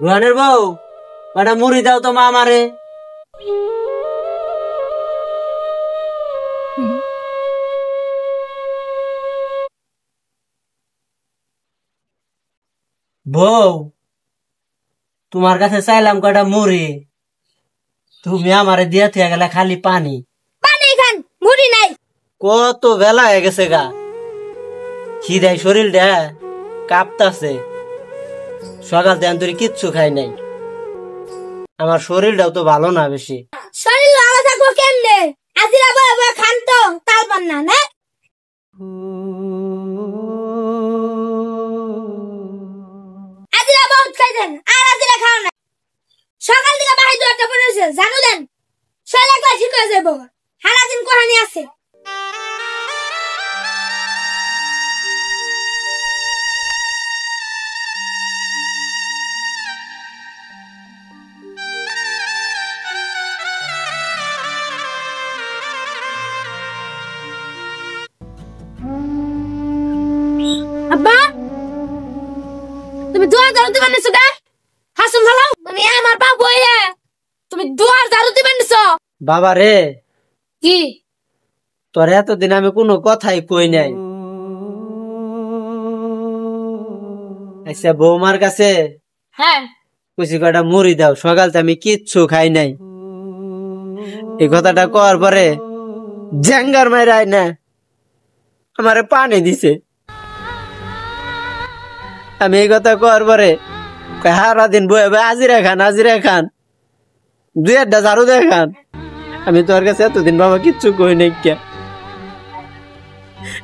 রোহানের বউ একটা মুড়ি দাও তো মা আমারে। বউ তোমার কাছে চাইলাম কয়টা মুড়ি, তুমি আমারে দিয়ে থুয়ে গেলে খালি পানি। পানি খান, মুড়ি নাই। কত বেলা হয়ে গেছে গা, খিদাই শরীরটা কাঁপতাছে। সকাল থেকে তুই কিচ্ছু খাই নাই, আমার শরীরটাও তো ভালো না বেশি। শরীর ভালো থাকবো কেমনে? আজিরা বাবা খান তো তাল পান না না। আজিরা বহুত খাইছেন আর আজিরা খাও না। সকাল থেকে বাহির দুয়ারটা পড়েছে জানো দেন, শরীর একবার ঠিক হয়ে যাবো। সারা দিন কোহানি আছে। আব্বা তুমি দুয়ার ঝাড়ু দিবেন নিছো কে? হাসুন ভালো মানে আমার বাবু হইয়া তুমি দুয়ার ঝাড়ু দিবেন নিছো। বাবা রে, কি তোর এতদিন আমি কোনো কথাই কই নাই। আচ্ছা বৌমার কাছে হ্যাঁ কুচি কয়টা মুড়ি দাও, সকাল থেকে আমি কিচ্ছু খাই নাই। এই কথাটা কর পরে জ্যাঙ্গার মাইরাই না আমারে পানি দিছে। আমি এই কথা কর পরে সারা দিন বয়ে বয়ে আজিরা খান দুই একটা ঝাড়ু দেখান। আমি তোর কাছে এতদিন বাবা কিচ্ছু কই নাই কে,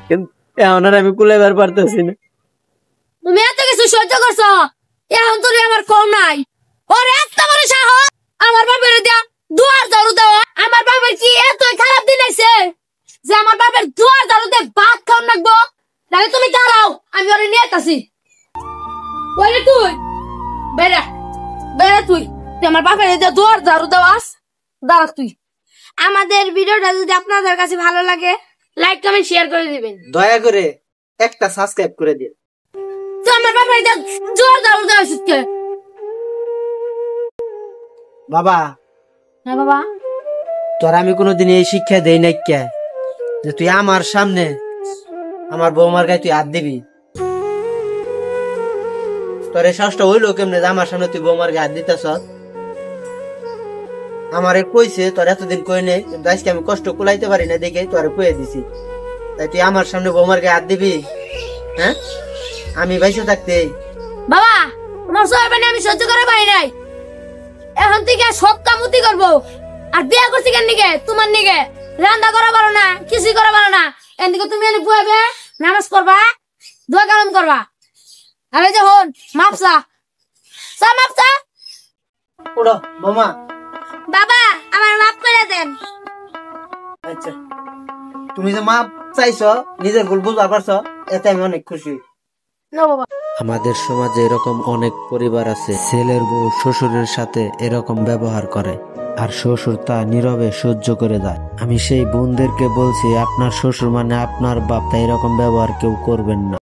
কিন্তু এখন আর আমি কুলাইবার পারতেছি না। তুমি এত কিছু সহ্য করছো, এখন তোর আমার কম নাই। ওর এত বড় সাহস আমার বাবার দিয়া দুয়ার ঝাড়ু দেওয়া। আমার বাবার কি এত খারাপ দিন আইছে যে আমার বাবার দুয়ার ঝাড়ু দিয়ে ভাত খাওয়ান লাগবো? তাহলে তুমি দাঁড়াও, আমি ওরে নিয়ে আসি। ওরে তুই বেড়া বেড়া, তুই আমার বাবার দিয়া দুয়ার ঝাড়ু দেওয়াস। দাঁড়া তুই। আমাদের ভিডিওটা যদি আপনাদের কাছে ভালো লাগে লাইক কমেন্ট শেয়ার করে দিবেন। দয়া করে একটা সাবস্ক্রাইব করে দিন। তো আমার বাবার দিয়া জোর ঝাড়ু দেওয়াস কে? বাবা হ্যাঁ বাবা, তোর আমি কোনোদিন এই শিক্ষা দেই নাই কে যে তুই আমার সামনে আমার বৌমার গায়ে তুই হাত দিবি। তোর এই সাহসটা হইলো কেমনে যে আমার সামনে তুই বৌমার গায়ে হাত দিতেছ? আমারে কইছে, তোর এতদিন কই নেই, কিন্তু আজকে আমি কষ্ট কুলাইতে পারি না দেখে তোরে কয়ে দিছি। তাই তুই আমার সামনে বৌমার গায়ে হাত দিবি? হ্যাঁ, আমি বাইসে থাকতে? বাবা তোমার সবার মানে আমি সহ্য করে পাই নাই। এখন থেকে সব কামতি করবো। আর বিয়া করছি কেন নিকে? তোমার নিকে রান্না করা পারো না, কিছুই করা পারো না। এদিকে তুমি এনে বুয়াবে, নামাজ পড়বা, দোয়া কালাম করবা। আর এই যে হন মাপসা মাপসা। উড়ো বৌমা। বাবা আমার মাপ করে দেন। আচ্ছা, তুমি যে মাপ চাইছো, নিজের ভুল বুঝবার পারছো, এতে আমি অনেক খুশি। না বাবা, আমাদের সমাজে এরকম অনেক পরিবার আছে, ছেলের বউ শ্বশুরের সাথে এরকম ব্যবহার করে আর শ্বশুর তা নীরবে সহ্য করে যায়। আমি সেই বোনদেরকে বলছি, আপনার শ্বশুর মানে আপনার বাপ, তাই এরকম ব্যবহার কেউ করবেন না।